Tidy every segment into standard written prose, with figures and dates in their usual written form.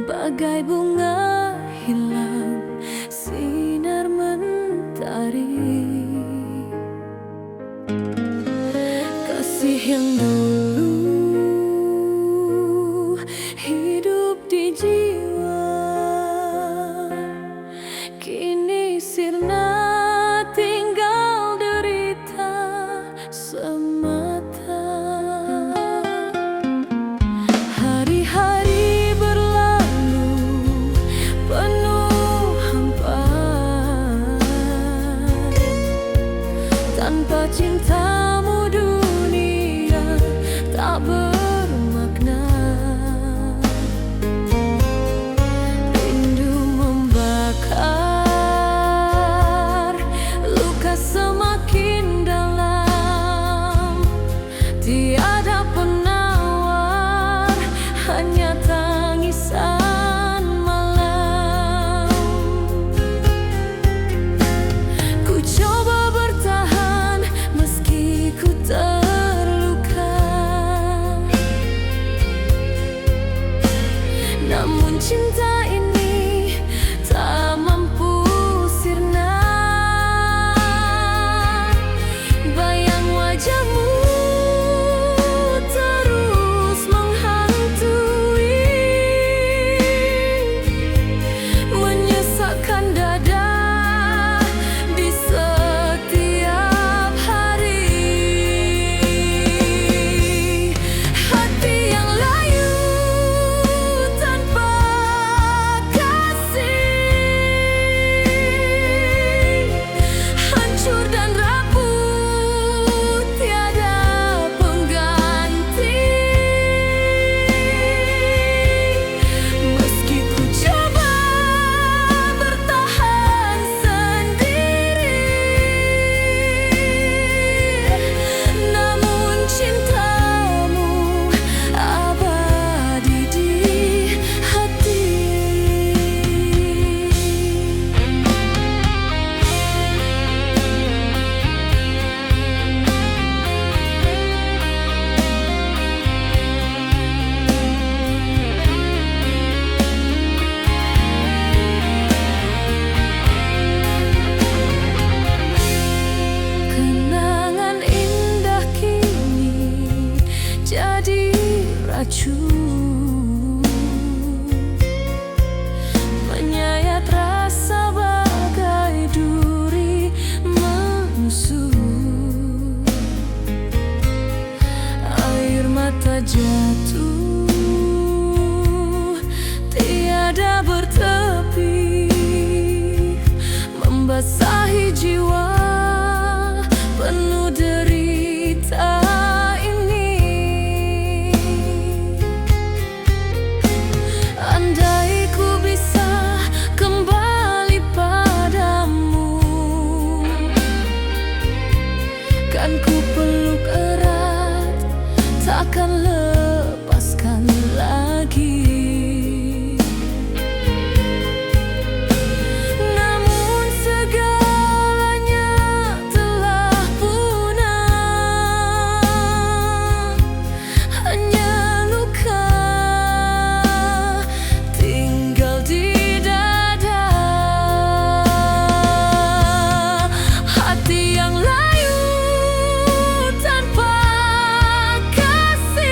bagai bunga hilang sinar mentari. Kasih yang dulu hidup di jiwa, kini sirna tinggal derita semata. Hari-hari berlalu penuh hampa, tanpa cintamu dunia tak bermakna. Rindu membakar, luka semakin dalam, tiada penawar, hanya tangisan malam. Ku coba bertahan meski ku terluka, namun cinta ini tak mampu sirna. Bayang wajahmu terus menghantui, menyesakkan dada di setiap hari. Hati yang layu tanpa kasih, hancur dan rapuh, tiada pengganti. Meski ku coba bertahan sendiri, namun cintamu abadi di hati. Kenangan indah kini jadi racun, menyayat rasa bagai duri menusuk. Air mata jatuh, tiada bertepi, membasahi jiwa penuh derita ini. Andai ku bisa kembali padamu, kan ku peluk erat, takkan lepaskan lagi. Namun segalanya telah punah, hanya luka tinggal di dada. Hati yang layu tanpa kasih,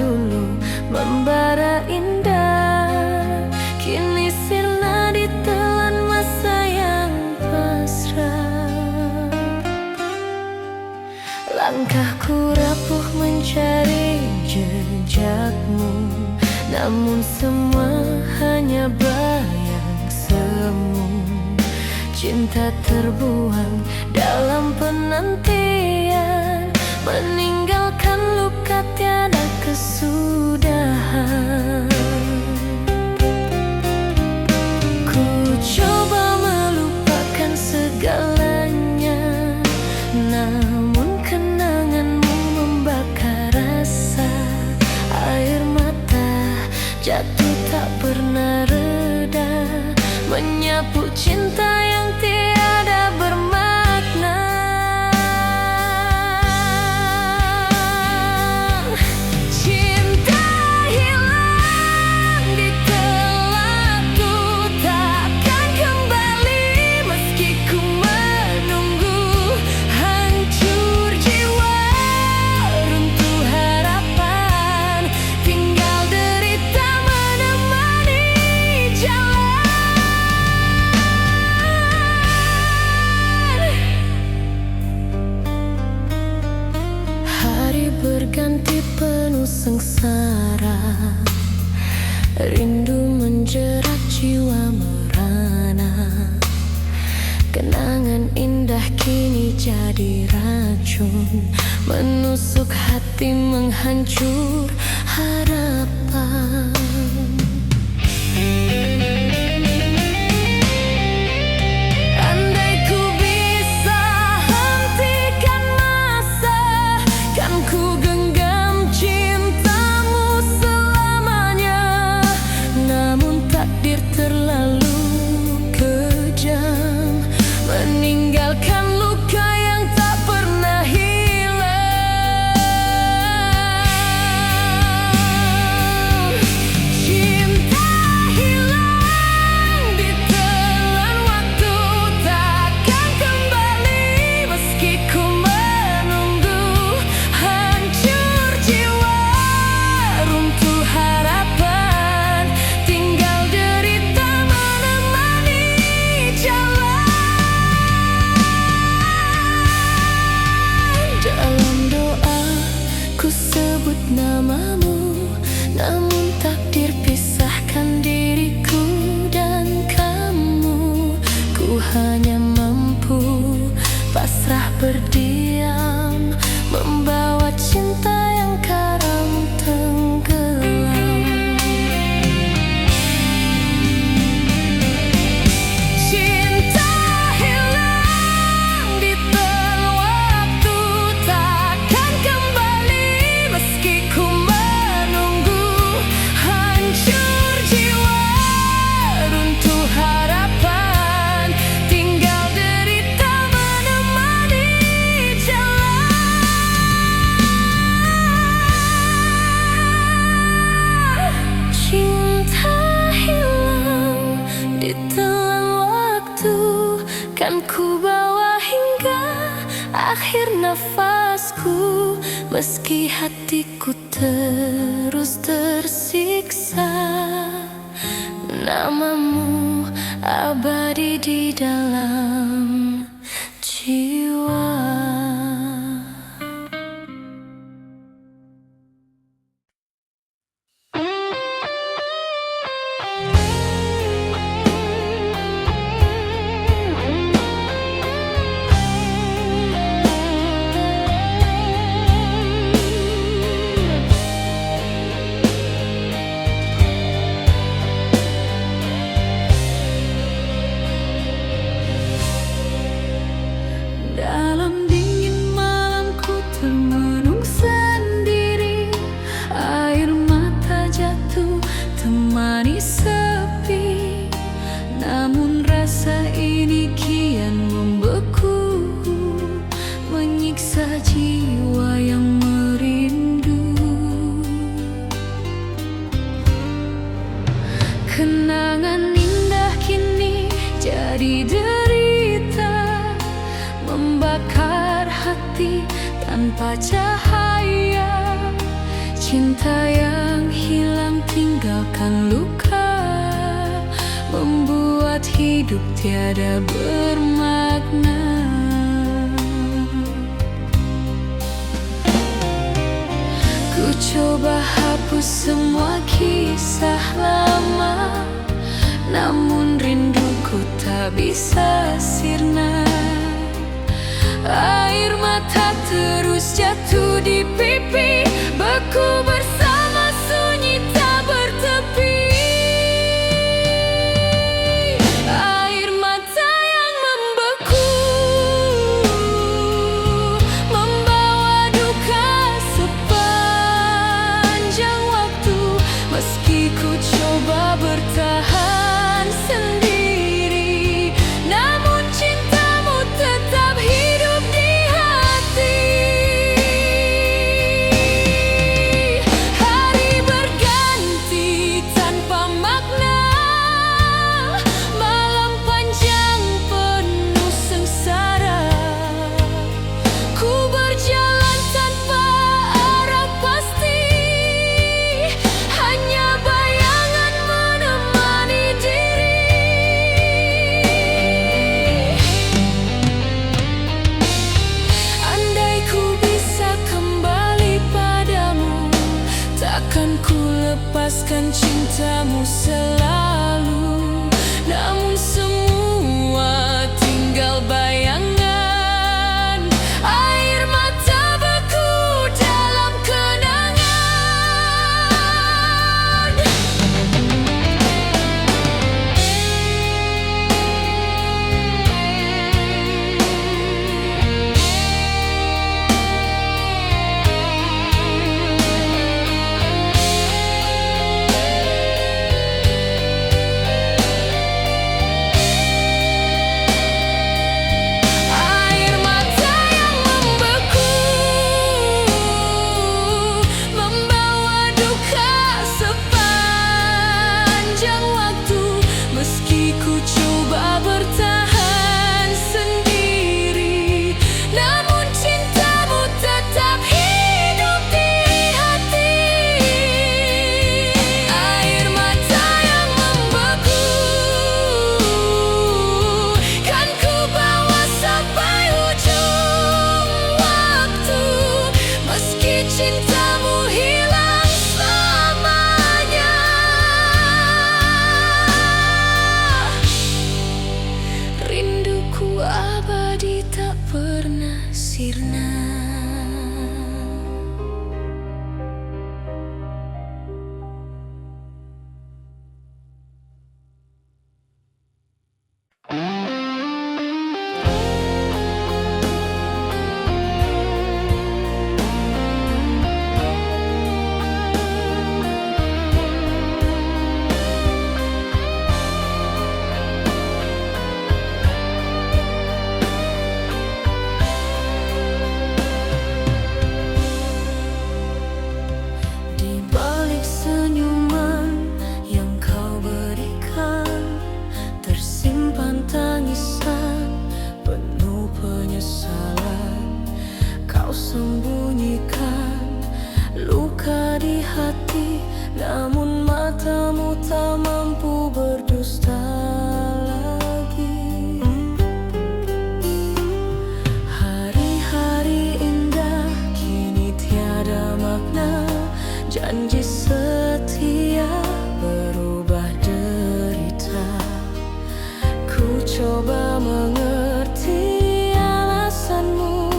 dulu membara indah, kini sirna ditelan masa yang pasrah. Langkahku rapuh mencari jejakmu, namun semua hanya bayang semu. Cinta terbuang dalam penantian, meninggalkan luka tiada kesudahan. Ku coba melupakan segalanya, namun kenanganmu membakar rasa. Air mata jatuh tak pernah reda, menyapu cinta yang tiada bermakna. Cinta hilang ditelan, ku takkan kembali meski ku menunggu. Hancur jiwa, runtuh harapan, tinggal derita menemani jalan. Hari berganti penuh sengsara, rindu menjerat jiwa merana. Kenangan indah kini jadi racun, menusuk hati, menghancur harapan. Andai ku bisa hentikan masa, kan ku genggam cintamu selamanya. Namun takdir terlalu kejam, meninggalkan luka yang tak pernah hilang. Cinta hilang ditelan waktu, takkan kembali meski ku menunggu. Hancur jiwa, runtuh harapan, tinggal derita menemani jalan. Dalam doa ku sebut namamu, namun takdir pisahkan diriku dan kamu. Ku hanya mampu pasrah berdiam, membawa cinta yang karam tenggelam. Cinta hilang ditelan waktu, takkan kembali meski ku menunggu. Hancur jiwa, runtuh harapan, tinggal derita menemani jalan. Cinta hilang ditelan waktu, kan ku bawa hingga akhir nafasku. Meski hatiku terus tersiksa, namamu abadi di dalam jiwa. Dalam dingin malam ku termenung sendiri, air mata jatuh temani sepi. Namun rasa ini kian membeku, menyiksa jiwa yang merindu. Kenangan indah kini jadi derita, membakar hati tanpa cahaya. cinta yang hilang tinggalkan luka, membuat hidup tiada bermakna. Ku coba hapus semua kisah lama, namun rinduku tak bisa sirna. Air mata terus jatuh di pipi, beku bersama sunyi tak bertepi. Air mata yang membeku, membawa duka sepanjang waktu. Meski ku coba bertahan sendiri, namun cintamu tetap hidup di hati. Hari berganti tanpa makna, malam panjang penuh sengsara. Ku berjalan tanpa arah pasti, hanya bayangan menemani diri. Andai ku bisa kembali padamu, takkan ku lepaskan cintamu selalu. Namun semua tinggal bayangan, air mata beku dalam kenangan. Air mata yang membeku, membawa duka sepanjang waktu. Meski ku coba bertahan sendiri, namun cintamu tetap hidup di hati. Air mata yang membeku, kan ku bawa sampai ujung waktu. Meski cintamu hilang selamanya, rinduku abadi tak pernah sirna. Di balik senyuman yang kau berikan, tersimpan tangisan penuh penyesalan. Kau sembunyikan luka di hati, namun matamu tak mampu berdusta lagi. Hari-hari indah kini tiada makna, janji setia berubah derita. Ku coba mengerti alasanmu,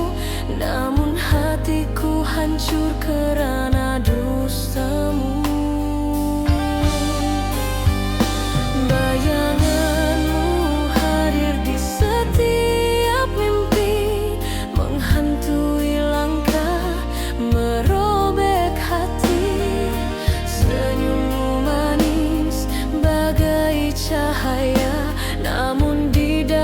namun hatiku hancur kerana dustamu. Bayanganmu hadir di setiap mimpi, menghantui langkah, merobek hati. Senyummu manis bagai cahaya, namun di dalam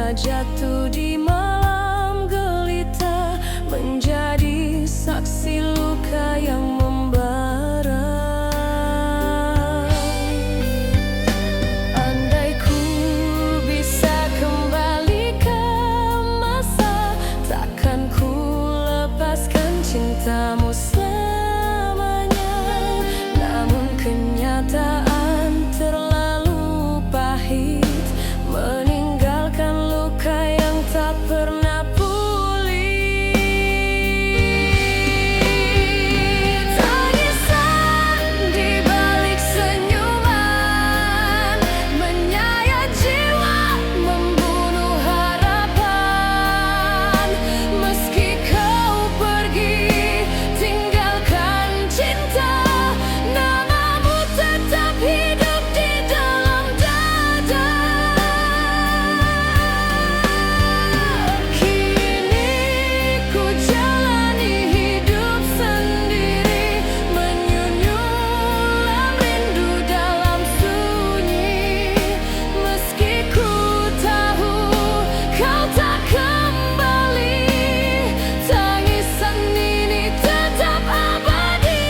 cinta jatuh di malam gelita, menjadi saksi luka yang membara. Andai ku bisa kembali ke masa, takkan ku lepaskan cintamu selamanya. Namun kenyataan terlalu pahit, meninggalkan luka yang tak pernah pulih. Tangisan di balik senyuman, menyayat jiwa, membunuh harapan. Meski kau pergi, tinggalkan cinta, namamu tetap hidup di dalam dada. Kini ku jalani hidup sendiri, menyunyulam rindu dalam sunyi. Meski ku tahu kau tak kembali, tangisan ini tetap abadi.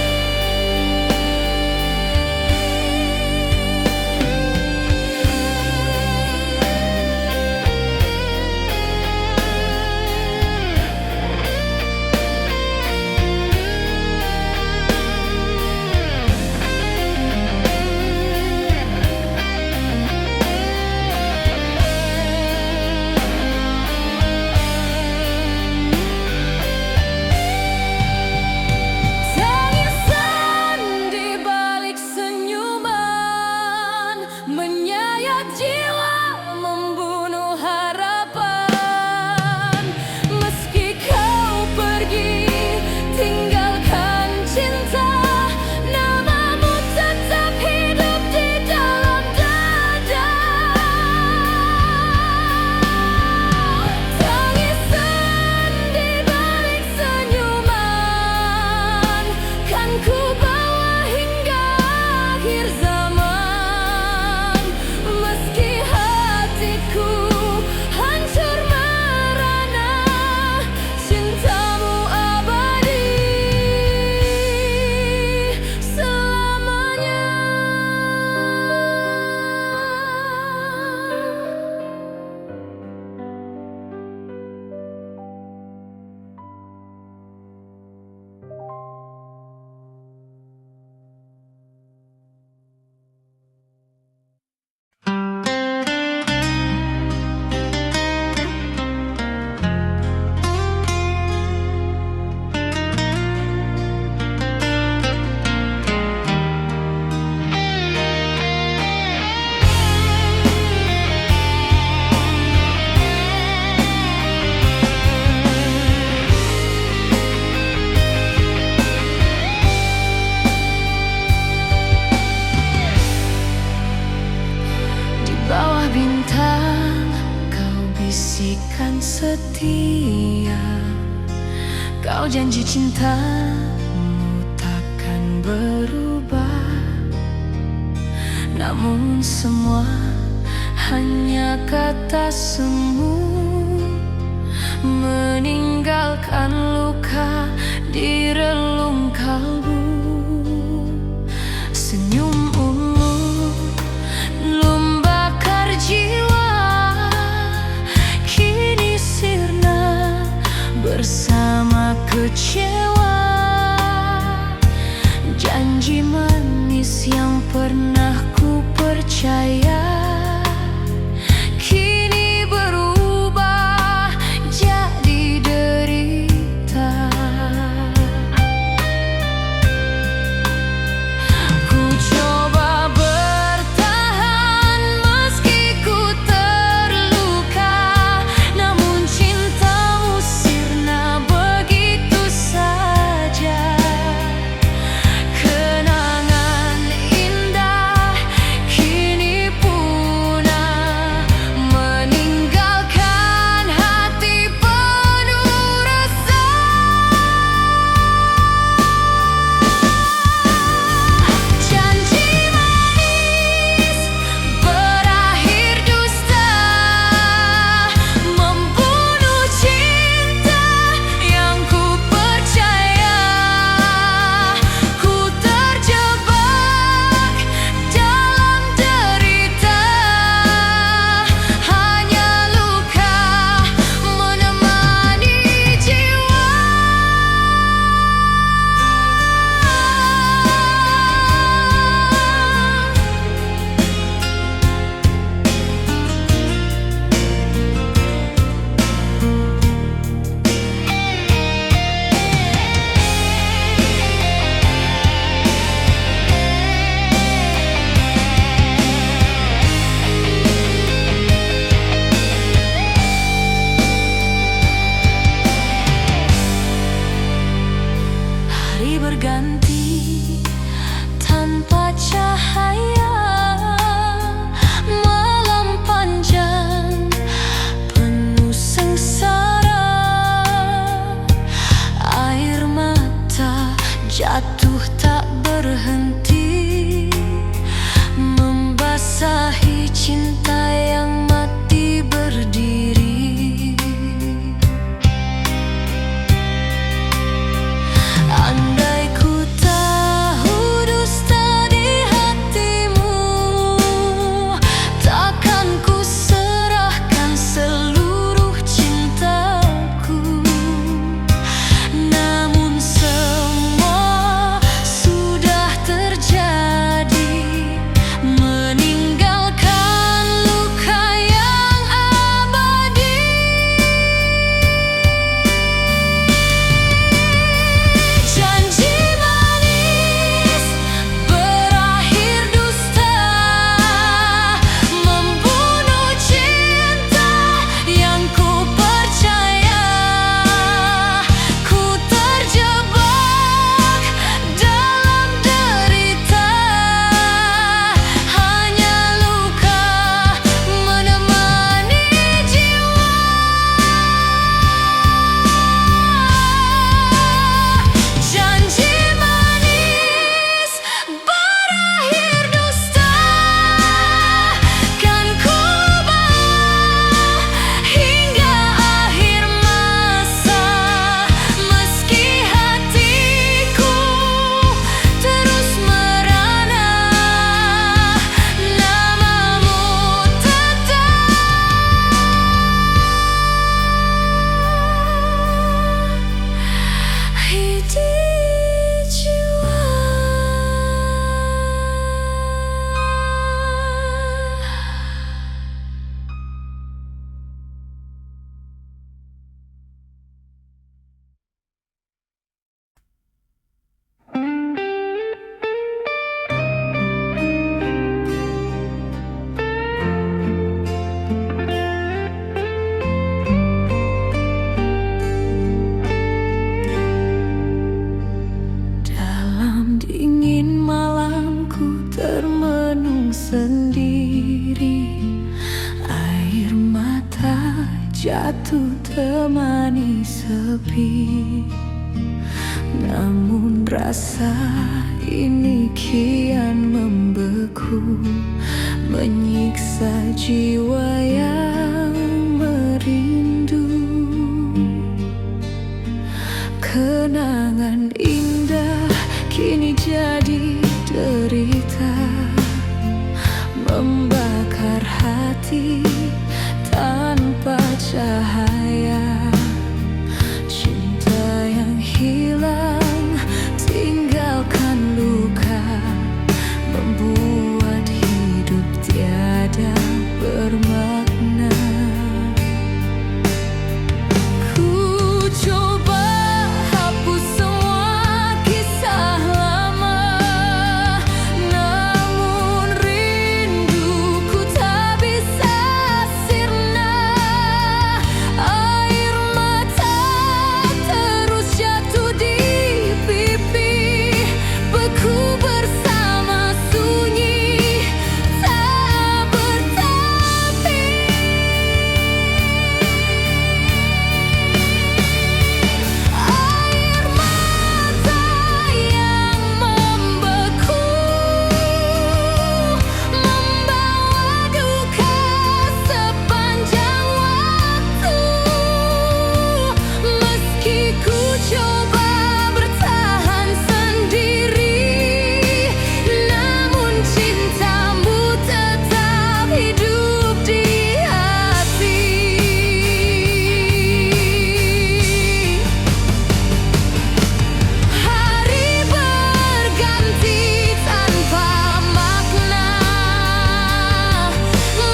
Tangisan di balik senyuman, menyayat jiwa, membunuh harapan. Meski kau pergi, tinggalkan cinta, namamu tetap hidup di dalam dada. Tangisan di balik senyuman, kan ku bawa hingga akhir zaman. Meski hatiku hancur merana, cintamu abadi selamanya. Di bawah bintang kau bisikan setia, kau janji cintamu takkan berubah. Namun semua hanya kata semu, meninggalkan luka di relung kalbu. Senyummu membakar jiwa, kini sirna bersama kecewa. Janji manis yang pernah ku percaya, kini berubah jadi derita. Ku coba bertahan meski ku terluka, namun cintamu sirna begitu saja. Kenangan indah kini pun bersatu temani sepi. Namun rasa ini kian membeku, menyiksa jiwa yang merindu. Kenangan indah kini jadi derita, membakar hati tanpa cahaya. Cinta yang hilang tinggalkan luka, membuat hidup tiada bermakna. Ku coba hapus semua kisah lama, namun rinduku tak bisa sirna. Air mata terus jatuh di pipi, beku bersama sunyi tak bertepi. Air mata yang membeku, membawa duka sepanjang waktu. Meski ku coba bertahan sendiri, namun cintamu tetap hidup di hati. Hari berganti tanpa makna,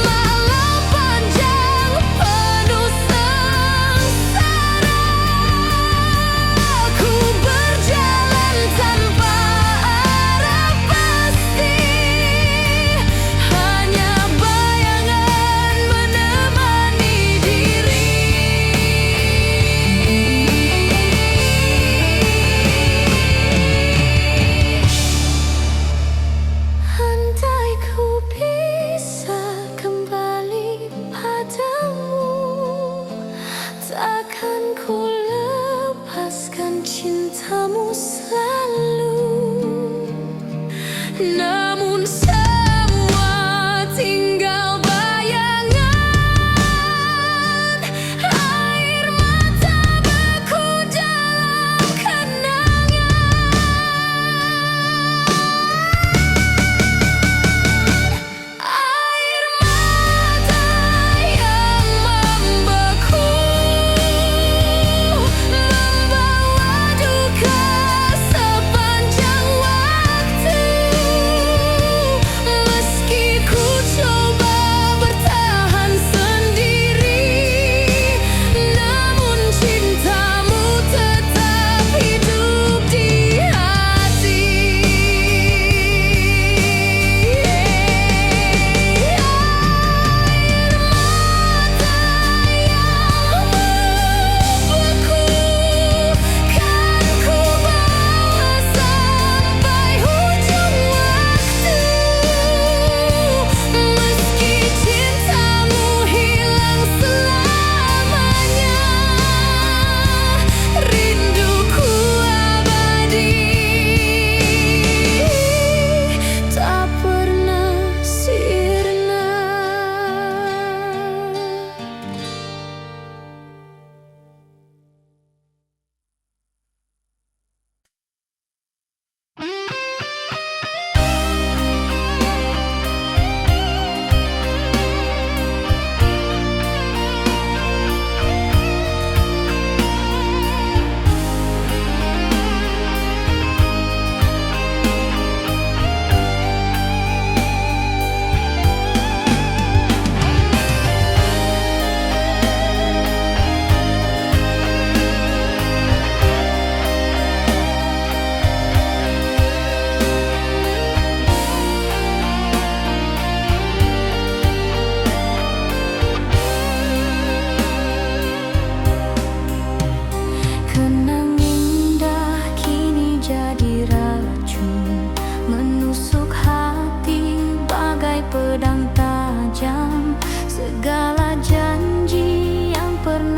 malam panjang penuh sengsara. Ku berjalan tanpa arah pasti, hanya bayangan menemani diri. Andai ku bisa kembali padamu, takkan ku lepaskan cintamu selalu. Namun semua tinggal bayangan, air mata beku dalam kenangan. Air mata yang membeku, membawa duka sepanjang waktu. Meski ku coba bertahan sendiri, namun cintamu tetap hidup di hati. Air mata yang membeku, kan ku bawa sampai ujung waktu. Meski cintamu hilang selamanya, rinduku abadi, tak pernah sirna. Kenang indah kini jadi racun, menusuk hati bagai pedang tajam. Segala janji yang pernah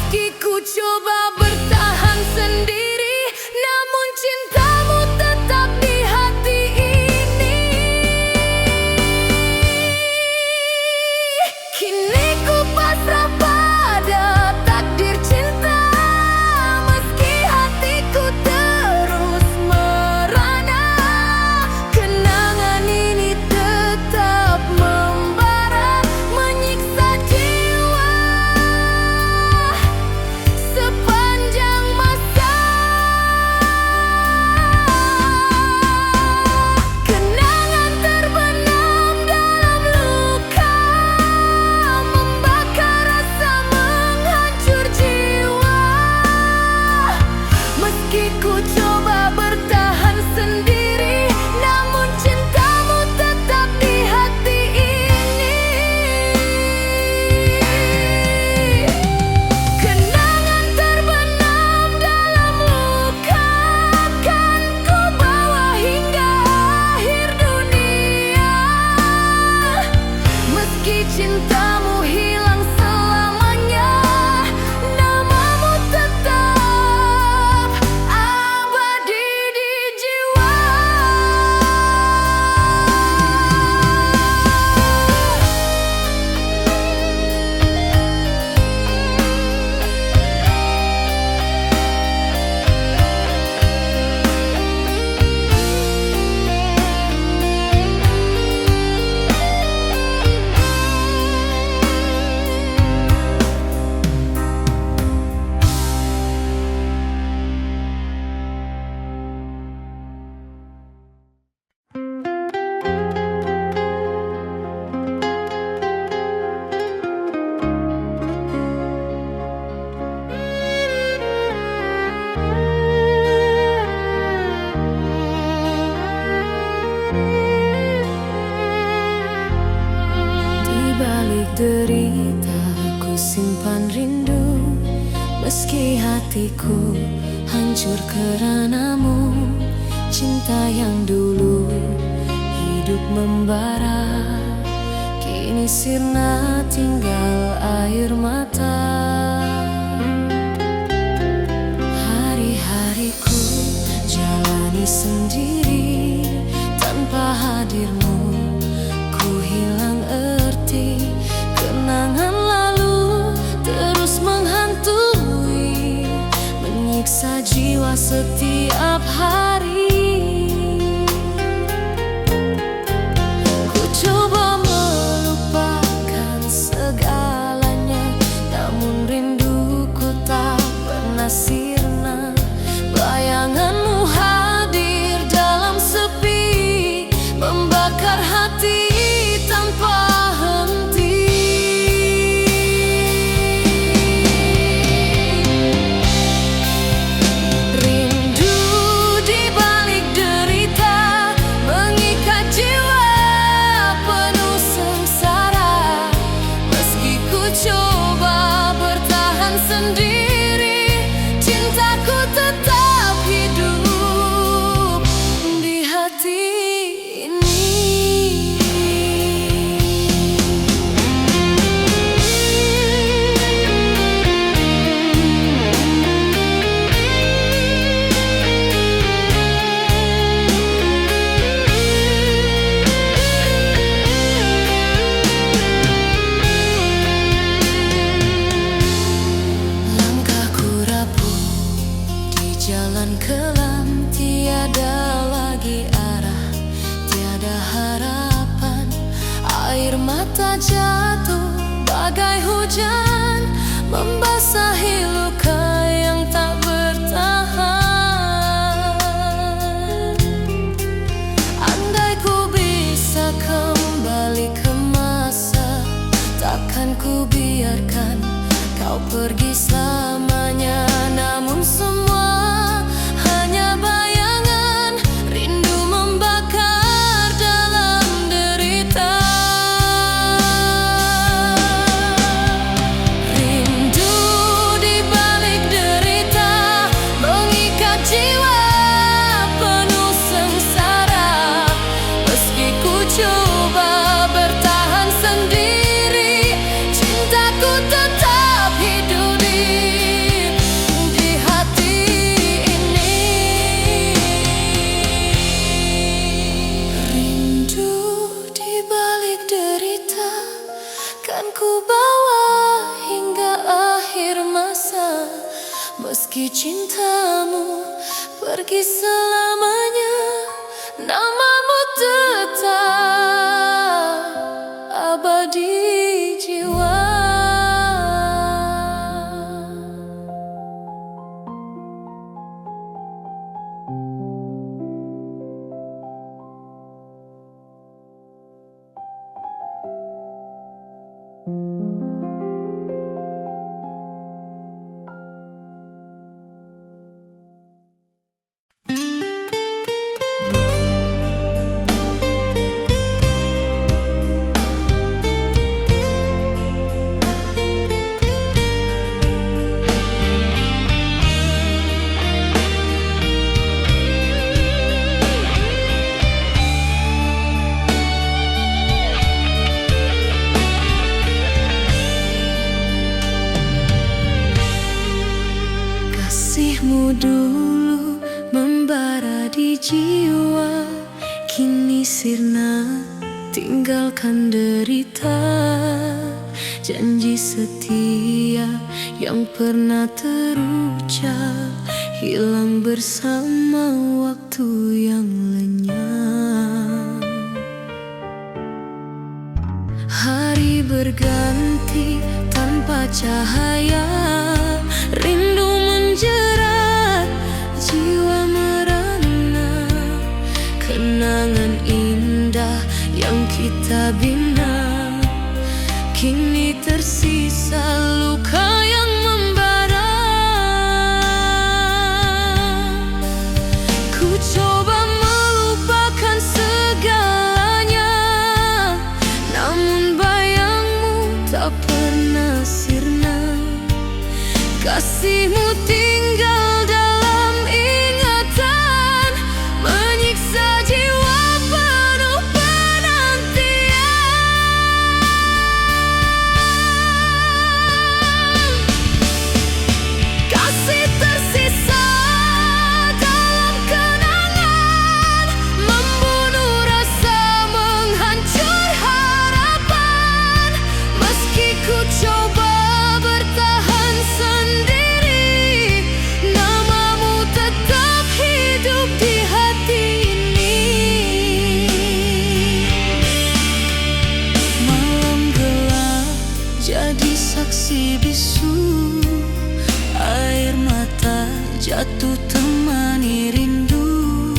Meski ku coba bertahan sendiri, namun cintamu tetap di hati ini. Kini ku pasrah pada takdir cinta, meski hatiku terus merana. Kenangan ini tetap membara, menyiksa jiwa sepanjang masa. Kenangan terbenam dalam luka, membakar rasa, menghancur jiwa. Meski ku coba bertahan sendiri, namun cintamu tetap di hati ini. Kenangan terbenam dalam luka, akan ku bawa hingga akhir dunia. Meski cintamu hilang selamanya, namamu tetap abadi di jiwa. Di balik derita ku simpan rindu, meski hatiku hancur karenamu. Cinta yang dulu hidup membara, kini sirna tinggal air mata. Hari-hariku jalani sendiri, tanpa hadirmu ku hilang arti. Kenangan lalu terus menghantui, menyiksa jiwa setiap hari. Ku coba melupakan segalanya, namun rinduku tak pernah sirna. Bayanganmu hadir dalam sepi, membakar hati tanpa henti. Rindu di balik derita, mengikat jiwa penuh sengsara. Meski ku coba bertahan sendiri, cintaku tetap hidup di hati ini. Langkahku rapuh di jalan kelam, tiada lagi arah, tiada harapan. Air mata jatuh bagai hujan, membasahi luka yang tak bertahan. Andai ku bisa kembali ke masa, takkan ku biarkan kau pergi selamanya. Namun semua hanya bayangan, rindu membakar dalam derita. Rindu di balik derita, mengikat jiwa penuh sengsara. Meski ku coba bertahan sendiri, cintaku tetap hidup di Meski cintamu pergi selamanya, namamu tetap abadi jiwa. Kasihmu dulu membara di jiwa, kini sirna tinggalkan derita. Janji setia yang pernah terucap hilang bersama waktu yang lenyap. Hari berganti tanpa cahaya, rindu menjerat jiwa merana. Kenangan indah yang kita bina, kini tersisa luka yang membara. Ku coba melupakan segalanya, namun bayangmu tak pernah sirna. Kasihmu tinggal dalam ingatan, menyiksa jiwa penuh penantian. Kasih tersisa dalam kenangan, membunuh rasa, menghancur harapan. Meski ku coba bertahan sendiri, namamu tetap hidup di hati ini. Malam gelap jadi saksi bisu, air mata jatuh temani rindu.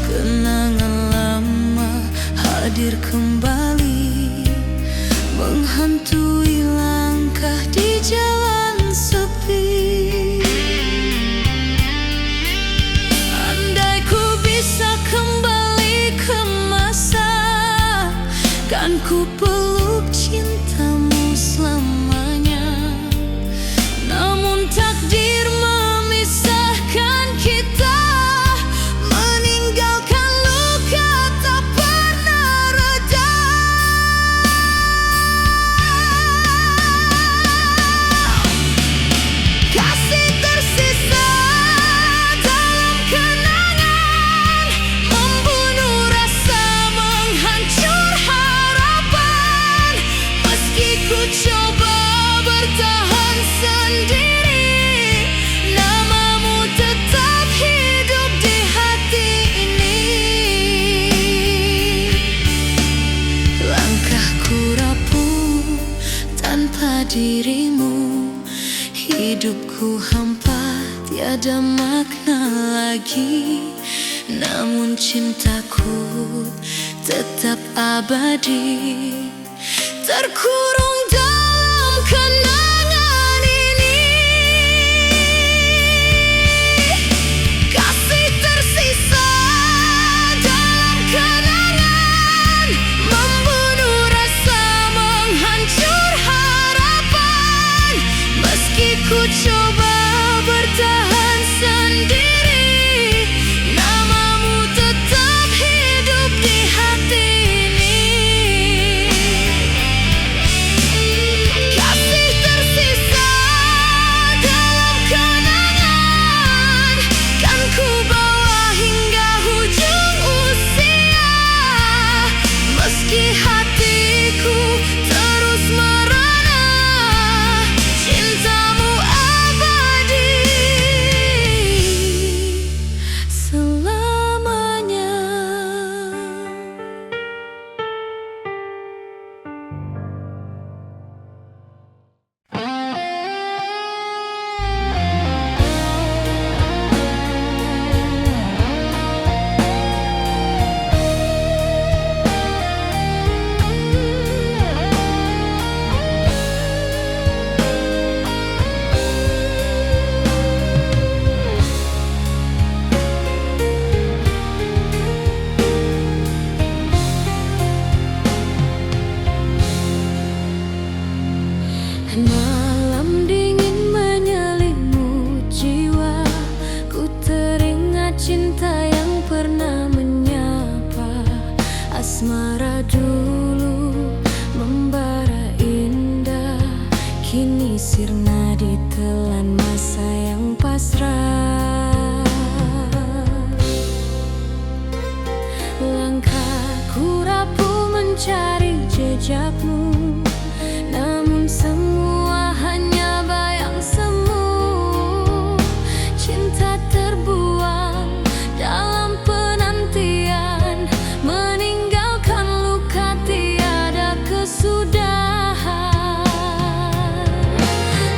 Kenangan lama hadir kembali, menghantui langkah di jalan sepi. Andai ku bisa kembali ke masa, kan ku peluk cintamu selamanya. Namun takdir memisahkan kita, meninggalkan luka tak pernah reda. Kasih tersisa dalam kenangan, membunuh rasa, menghancur harapan. Meski ku coba bertahan sendiri, namamu tetap hidup di hati ini. Langkahku rapuh tanpa dirimu, hidupku hampa tiada makna lagi. Namun cintaku tetap abadi, terkurung dalam kenangan ini. Kasih tersisa dalam kenangan, membunuh rasa, menghancur harapan. Meski ku coba bertahan sendiri, namamu tetap hidup di hati ini. Asmara dulu membara indah, kini sirna ditelan masa yang pasrah. Langkahku rapuh mencari jejakmu, namun semua hanya bayang semu. Cinta terbuang dalam penantian, meninggalkan luka tiada kesudahan.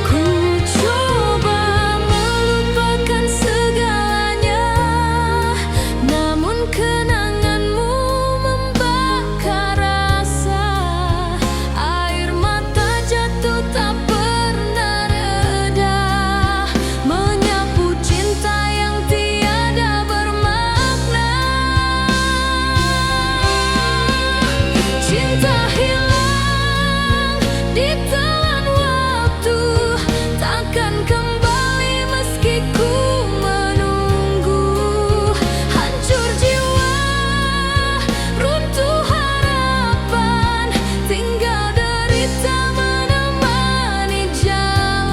Ku coba melupakan segalanya, namun kenanganmu membakar rasa. Air mata jatuh tak pernah reda, menyapu cinta yang tiada bermakna. Cinta hilang ditelan waktu, takkan kembali meski ku menunggu. Hancur jiwa, runtuh harapan, tinggal derita menemani jalan.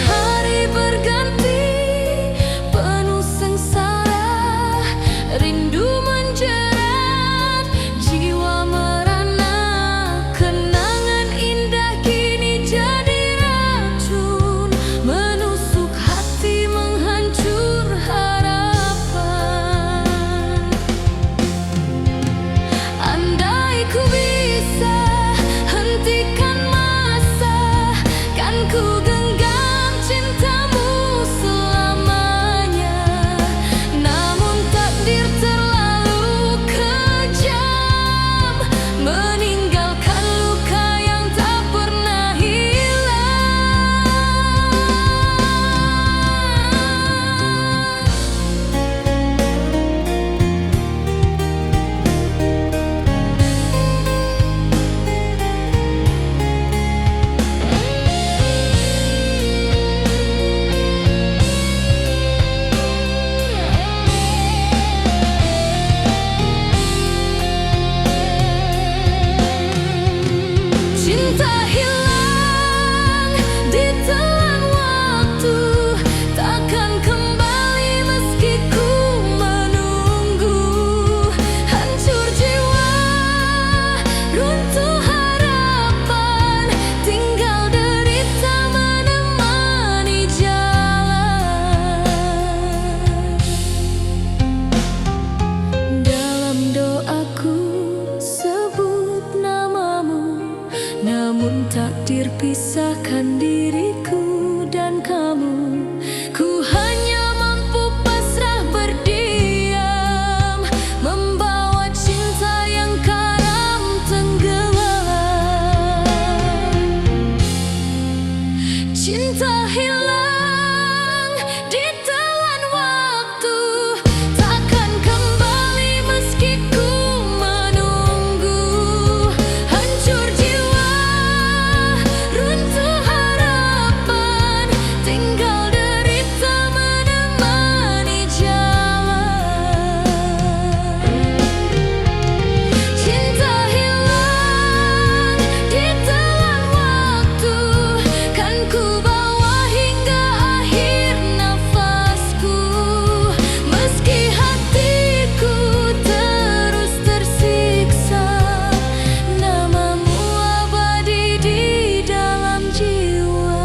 Hari berganti penuh sengsara, rindu menjerat, jiwa merana. Kenangan indah kini jadi racun, menusuk hati, menghancur harapan. Andai ku bisa hentikan masa, kan ku genggam cintamu selamanya. Namun takdir terlalu kejam, meninggalkan luka yang tak pernah hilang. Cinta hilang ditelan waktu, takkan kembali meski ku menunggu. Hancur jiwa, runtuh harapan, tinggal derita menemani jalan. Dalam doaku sebut namamu, namun takdir pisahkan diriku dan kamu. Ku hanya mampu pasrah berdiam, membawa cinta yang karam tenggelam. Cinta hilang ditelan waktu, takkan kembali meski ku menunggu. Hancur jiwa, runtuh harapan, tinggal derita menemani jalan. Cinta hilang ditelan waktu, kan ku bawa hingga akhir nafasku. Meski hatiku terus tersiksa, namamu abadi di dalam jiwa.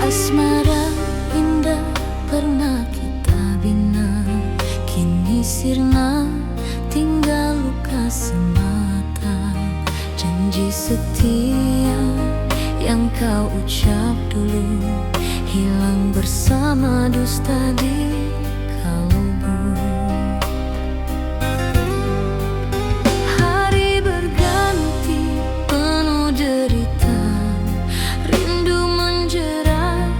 Asmara indah pernah kita bina, kini sirna tinggal luka semata. Janji setia yang kau ucap dulu, hilang bersama dusta di kalbu. Hari berganti penuh derita, rindu menjerat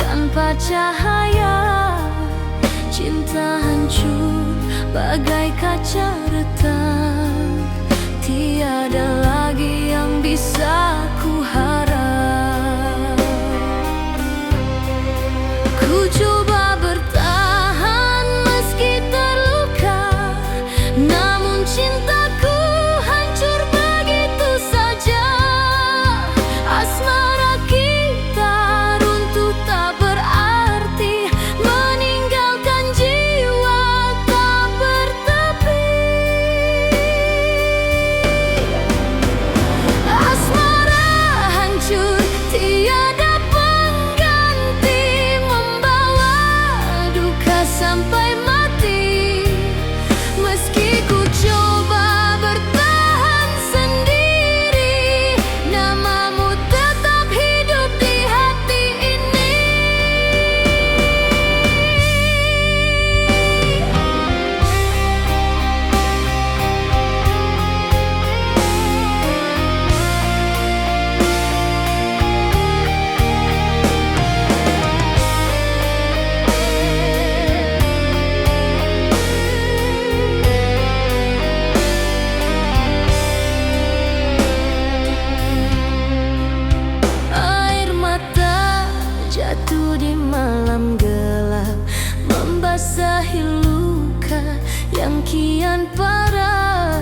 tanpa cahaya. Cinta hancur bagai kaca retak, tiada lagi yang bisa ku harap. Ku coba bertahan meski terluka, namun cintaku hancur begitu saja. Asmara kita runtuh tak berarti, meninggalkan jiwa tak bertepi. Asmara hancur tiada pengganti, membawa duka sampai mati. Meski ku coba bertahan sendiri, namamu tetap hidup di hati ini. Air mata jatuh di malam gelap, membasahi luka yang kian parah.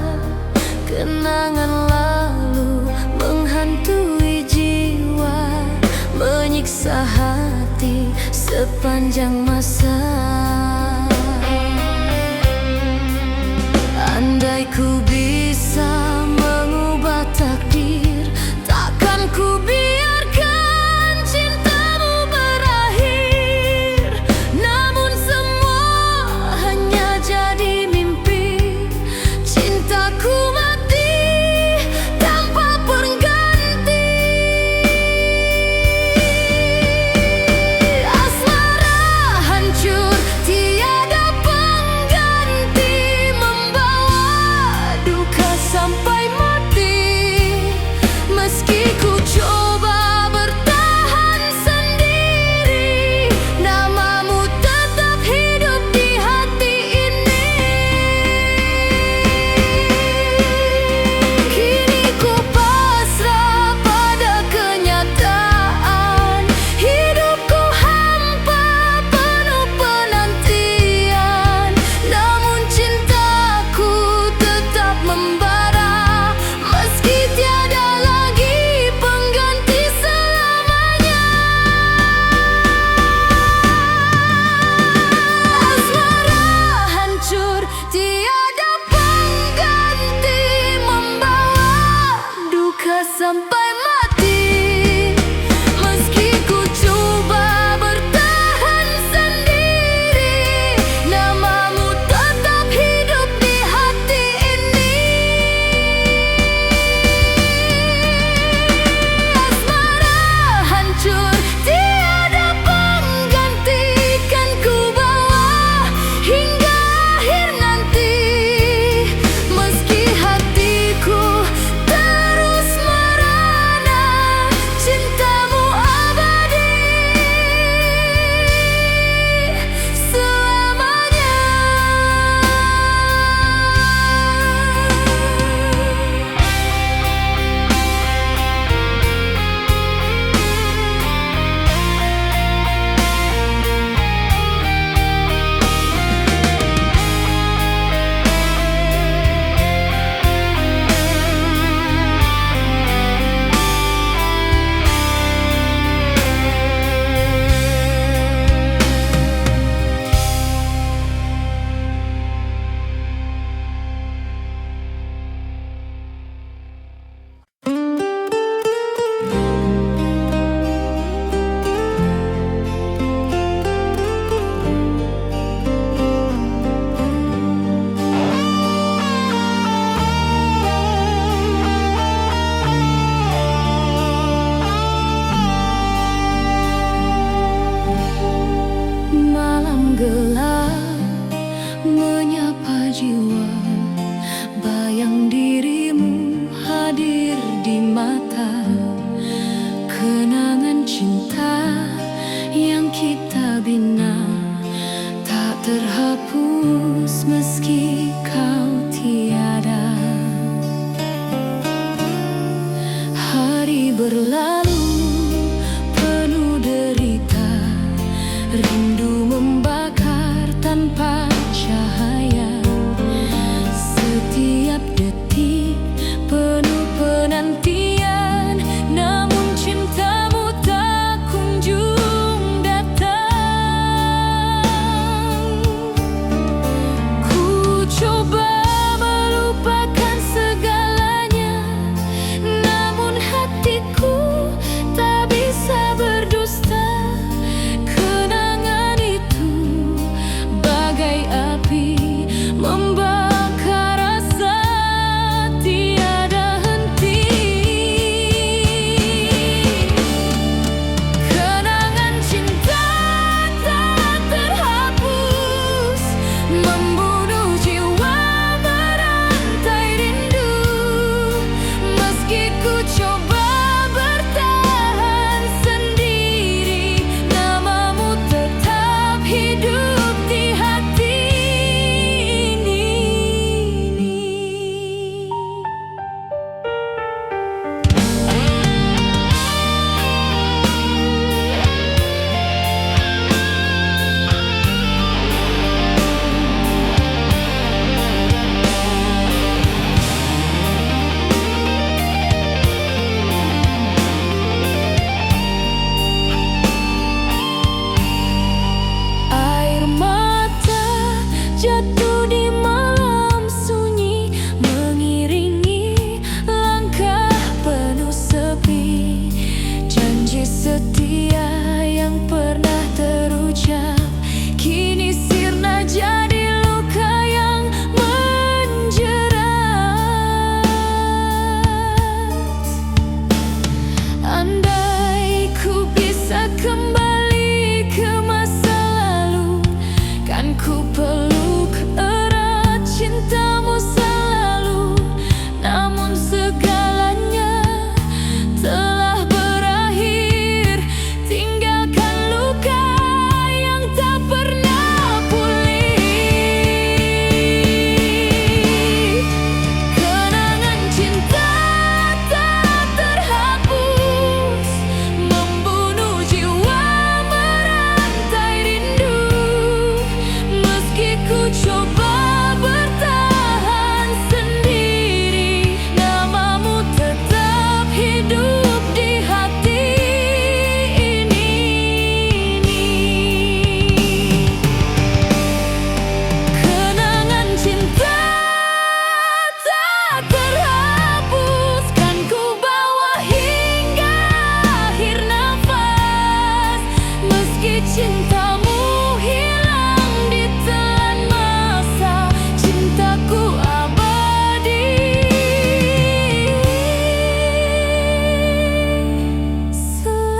Kenangan lalu menghantui jiwa, menyiksa hati sepanjang masa. Andai ku bisa mengubah takdir, takkan ku biarkan cintamu berakhir. Namun semua hanya jadi mimpi, cintaku mati tanpa pengganti. Asmara hancur tiada pengganti, membawa berlalu penuh derita, rindu membakar tanpa cahaya. Setiap detik penuh penantian, namun cintamu tak kunjung datang. Ku coba melupakan segalanya, namun hatiku tak bisa berdusta. Kenangan itu bagai api membakar rasa tiada henti. Kenangan cinta tak terhapus, membunuh jiwa berantai rindu. Meski ku coba bertahan sendiri, namamu tetap hidup di hati ini. Air mata jatuh di malam sunyi, mengiringi langkah penuh sepi. Janji setia yang pernah terucap kini sirna jadi luka yang menjerat. Andai ku bisa kembali ke masa lalu, kan ku peluk erat cintamu selalu. Namun segalanya telah berakhir, tinggalkan luka yang tak pernah pulih. Kenangan cinta tak terhapus, membunuh jiwa merantai rindu. Meski ku coba bertahan sendiri, namamu tetap hidup di hati ini. Kenangan cinta tak terhapus, kan ku bawa hingga akhir nafas. Meski cintamu hilang di telan masa, cintaku abadi selamanya.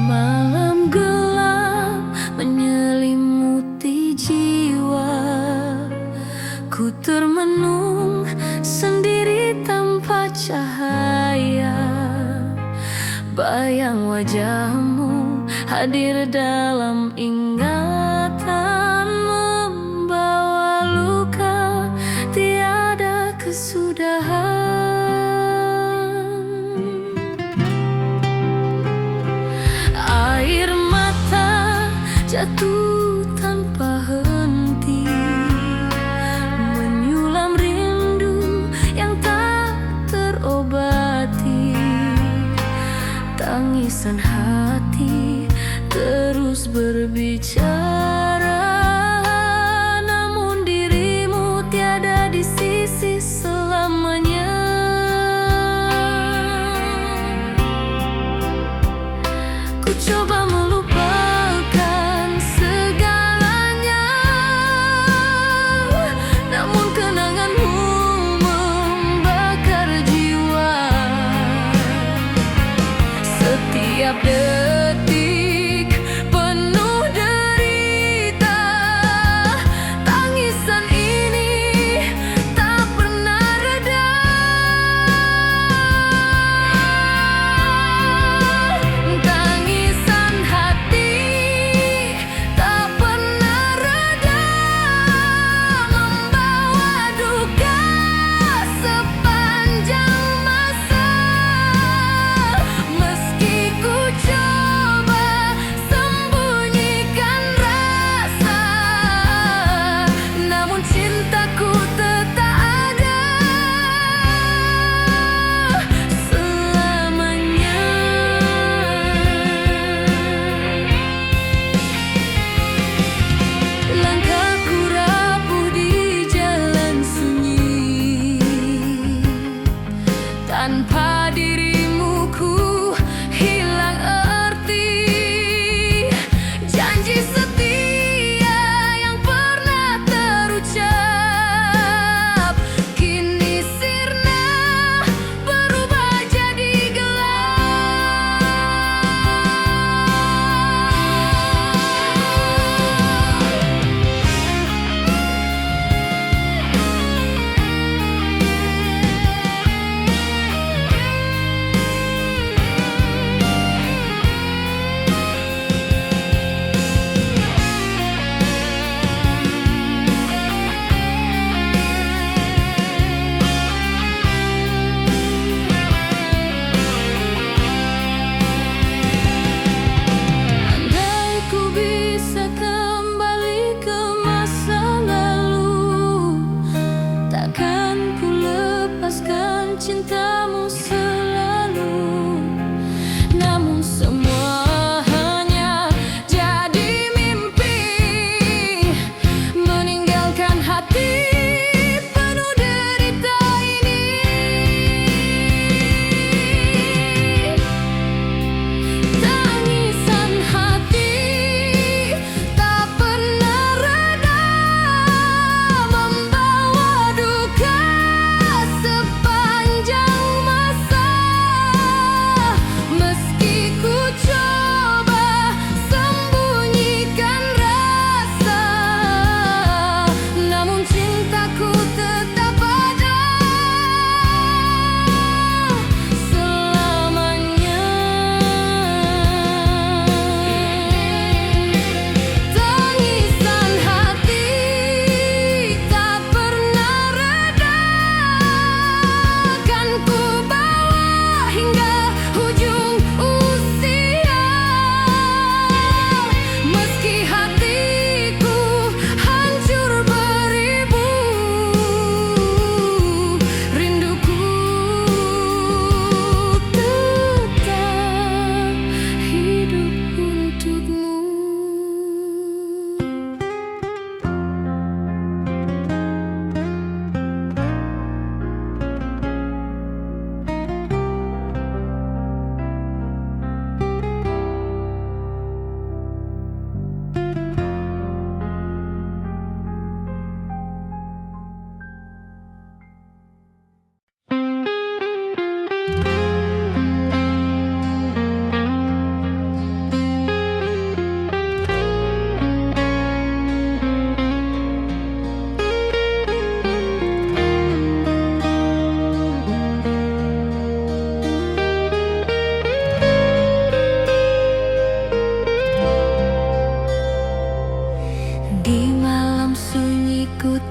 Malam gelap menyelimuti jiwa, ku termenung sendiri tanpa cahaya. Bayang wajahmu hadir dalam ingatan, membawa luka tiada kesudahan. Air mata jatuh tanpa henti, menyulam rindu yang tak terobati. Tangisan hati terus berbicara, namun dirimu tiada di sisi selamanya. Ku coba melupakan segala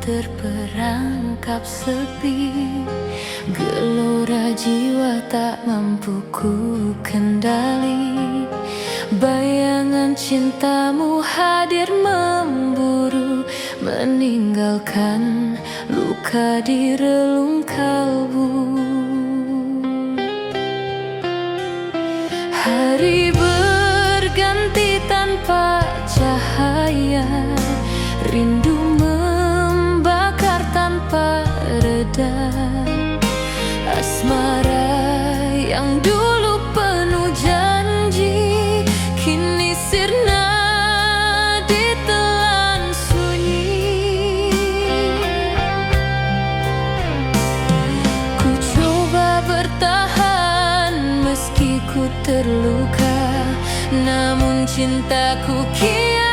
terperangkap sepi. Gelora jiwa tak mampu ku kendali. Bayangan cintamu hadir memburu, meninggalkan luka di relung kalbu. Hari berganti tanpa cahaya, rindu membakar tanpa reda. Asmara yang dulu penuh janji, kini sirna ditelan sunyi. Ku coba bertahan meski ku terluka, namun cintaku kian